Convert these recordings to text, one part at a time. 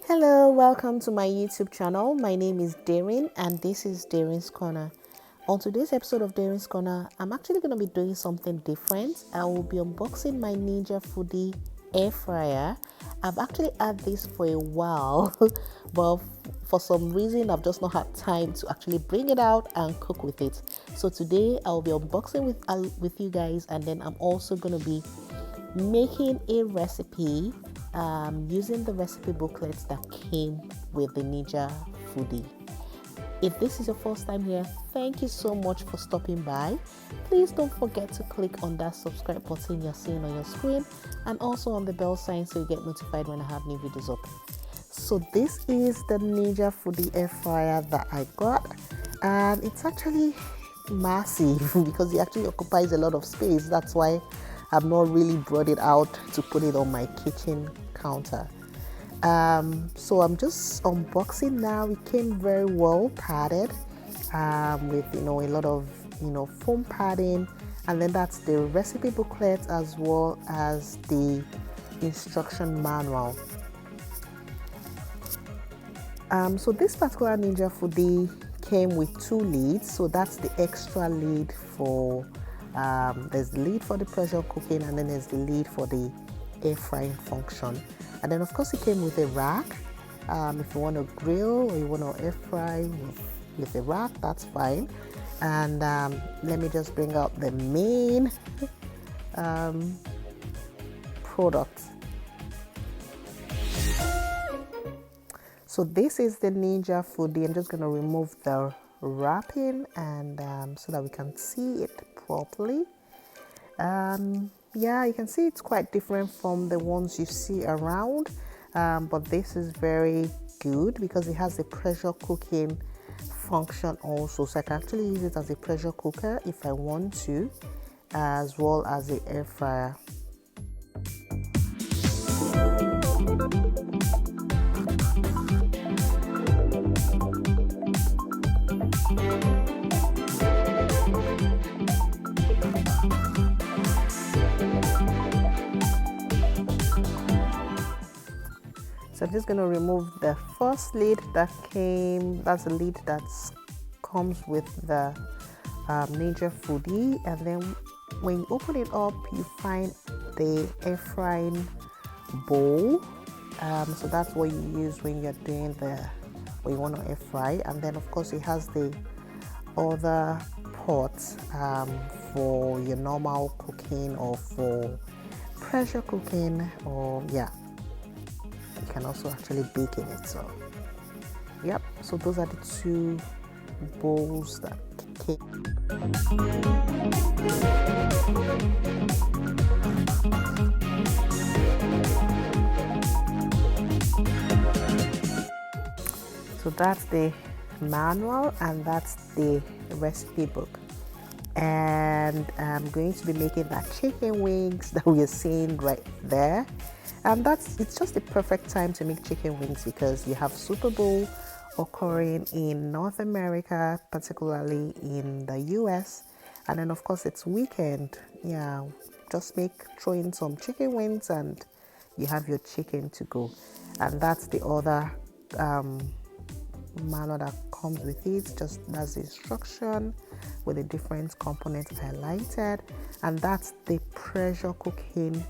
Hello, welcome to my YouTube channel. My name is Darren and this is Darren's Corner. On today's episode of Darren's Corner, I'm actually going to be doing something different. I will be unboxing my Ninja Foodi air fryer. I've actually had this for a while, but for some reason I've just not had time to actually bring it out and cook with it. So today I'll be unboxing with you guys, and then I'm also going to be making a recipe using the recipe booklets that came with the Ninja Foodi. If this is your first time here, thank you so much for stopping by. Please don't forget to click on that subscribe button you're seeing on your screen, and also on the bell sign so you get notified when I have new videos up. So this is the Ninja Foodi air fryer that I got, and it's actually massive because it actually occupies a lot of space. That's why I've not really brought it out to put it on my kitchen counter. So I'm just unboxing now. It came very well padded with a lot of foam padding, and then that's the recipe booklet as well as the instruction manual. So this particular Ninja Foodi came with 2 lids, so that's the extra lid for there's the lid for the pressure cooking, and then there's the lid for the air frying function. And then of course it came with a rack. If you want to grill or you want to air fry with a rack, that's fine. And let me just bring out the main product. So this is the Ninja Foodi. I'm just going to remove the wrapping and so that we can see it properly. Yeah, you can see it's quite different from the ones you see around, but this is very good because it has a pressure cooking function also, so I can actually use it as a pressure cooker if I want to, as well as the air fryer. So I'm just going to remove the first lid that came. That's the lid that comes with the Ninja Foodi, and then when you open it up, you find the air frying bowl. So that's what you use when you're doing when you want to air fry. And then of course it has the other pots for your normal cooking or for pressure cooking, or yeah, you can also actually bake in it. So yep, so those are the 2 bowls that came. So that's the manual and that's the recipe book. And I'm going to be making that chicken wings that we are seeing right there. And it's just the perfect time to make chicken wings because you have Super Bowl occurring in North America, particularly in the US, and then of course it's weekend. Yeah, just throw in some chicken wings and you have your chicken to go. And that's the other manual that comes with it. That's the instruction with the different components highlighted, and that's the pressure cooking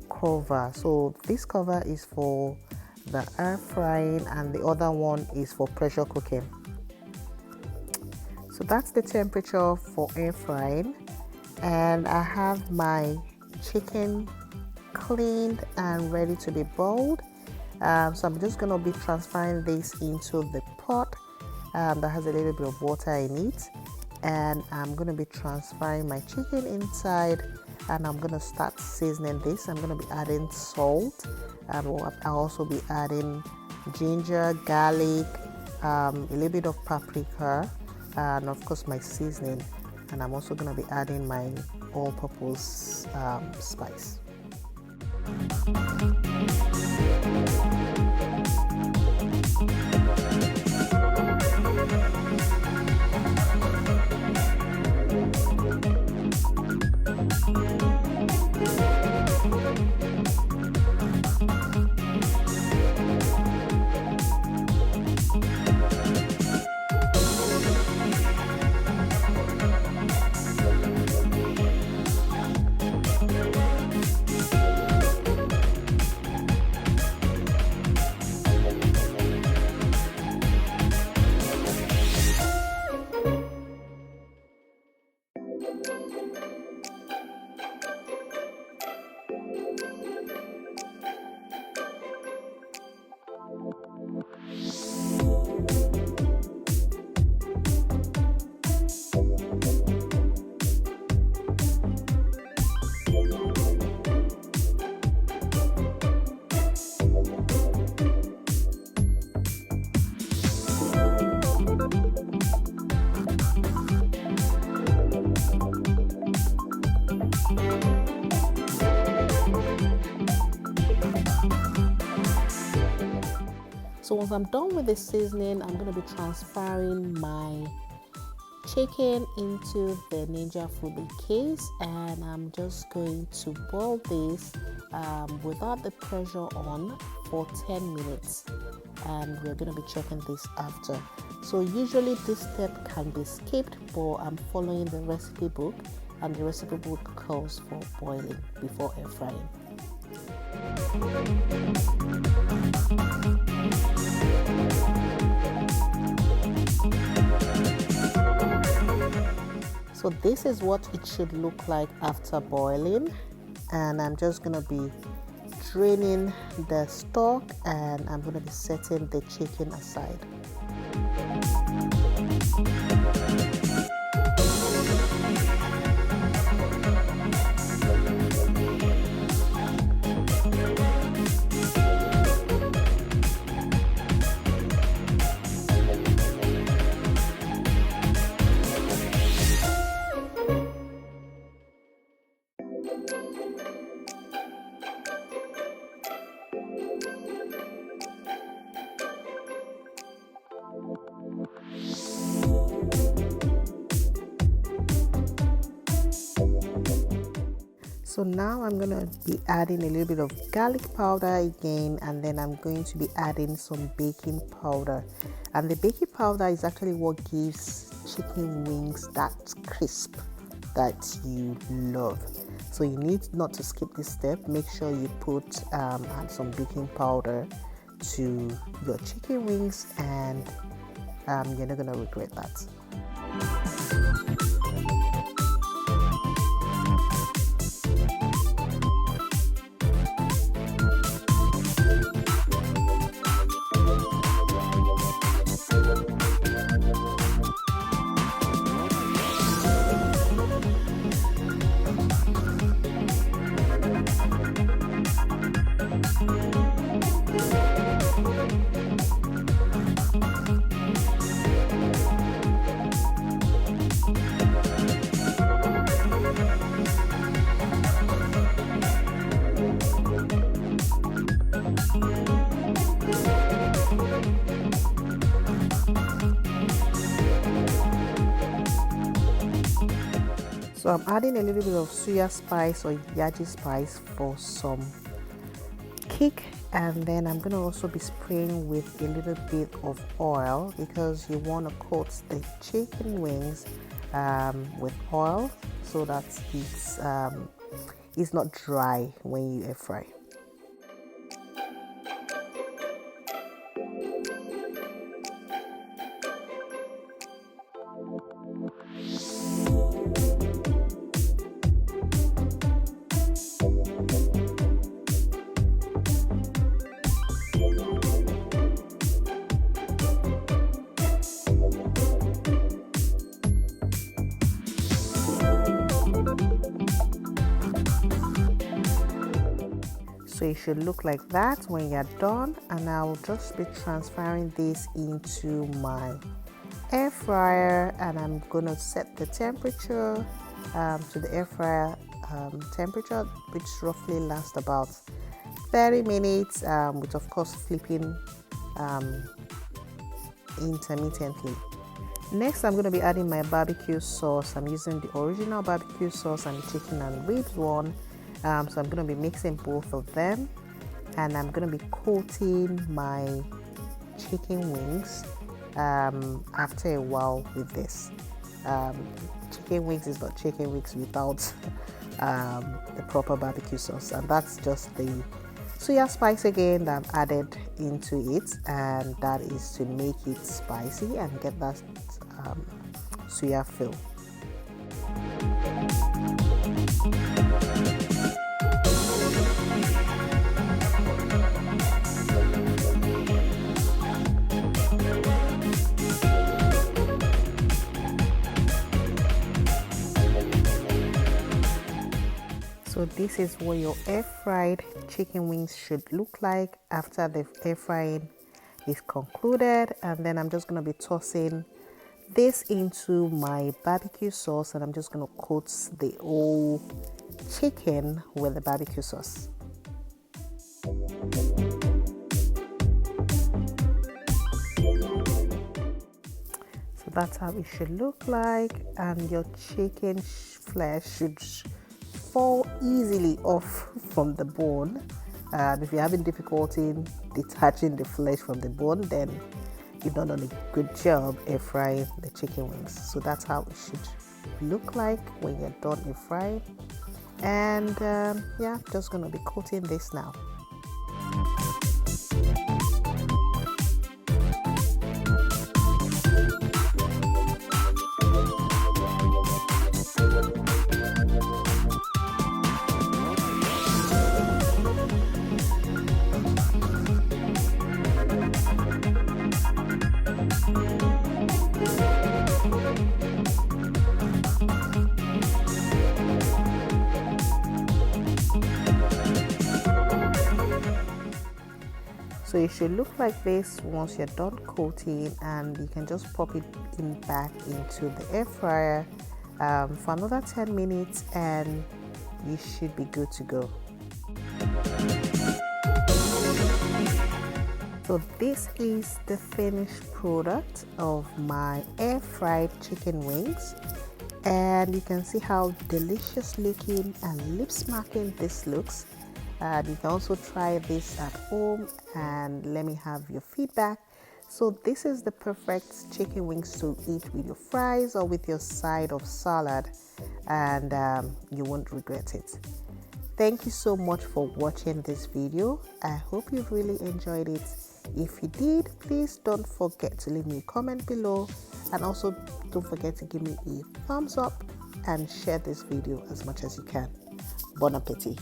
cover. So this cover is for the air frying and the other one is for pressure cooking. So that's the temperature for air frying, and I have my chicken cleaned and ready to be boiled. So I'm just going to be transferring this into the pot that has a little bit of water in it, and I'm going to be transferring my chicken inside, and I'm going to start seasoning this. I'm going to be adding salt, and I'll also be adding ginger, garlic, a little bit of paprika, and of course my seasoning. And I'm also going to be adding my all-purpose spice. So once I'm done with the seasoning, I'm going to be transferring my chicken into the Ninja Fubi case, and I'm just going to boil this without the pressure on for 10 minutes, and we're going to be checking this after. So usually this step can be skipped, but I'm following the recipe book, and the recipe book calls for boiling before air frying. So this is what it should look like after boiling, and I'm just going to be draining the stock, and I'm going to be setting the chicken aside. So now I'm going to be adding a little bit of garlic powder again, and then I'm going to be adding some baking powder. And the baking powder is actually what gives chicken wings that crisp that you love. So you need not to skip this step. Make sure you put add some baking powder to your chicken wings, and you're not going to regret that. So I'm adding a little bit of suya spice or yaji spice for some kick, and then I'm going to also be spraying with a little bit of oil because you want to coat the chicken wings with oil so that it's not dry when you air fry. So it should look like that when you're done, and I'll just be transferring this into my air fryer, and I'm gonna set the temperature to the air fryer temperature, which roughly lasts about 30 minutes with of course flipping intermittently. Next, I'm going to be adding my barbecue sauce. I'm using the original barbecue sauce and the chicken and ribs one. So I'm going to be mixing both of them, and I'm going to be coating my chicken wings after a while with this. Chicken wings is not chicken wings without the proper barbecue sauce, and that's just the soya spice again that I've added into it, and that is to make it spicy and get that soya feel. So this is what your air fried chicken wings should look like after the air frying is concluded. And then I'm just going to be tossing this into my barbecue sauce, and I'm just going to coat the whole chicken with the barbecue sauce. That's how it should look like, and your chicken flesh should fall easily off from the bone. If you're having difficulty detaching the flesh from the bone, then you've not done a good job air frying the chicken wings. So that's how it should look like when you're done air frying. And yeah, just gonna be coating this now. So it should look like this once you're done coating, and you can just pop it back into the air fryer for another 10 minutes and you should be good to go. So this is the finished product of my air fried chicken wings, and you can see how delicious looking and lip smacking this looks. You can also try this at home and let me have your feedback. So this is the perfect chicken wings to eat with your fries or with your side of salad, and you won't regret it. Thank you so much for watching this video. I hope you've really enjoyed it. If you did, please don't forget to leave me a comment below, and also don't forget to give me a thumbs up and share this video as much as you can. Bon appetit.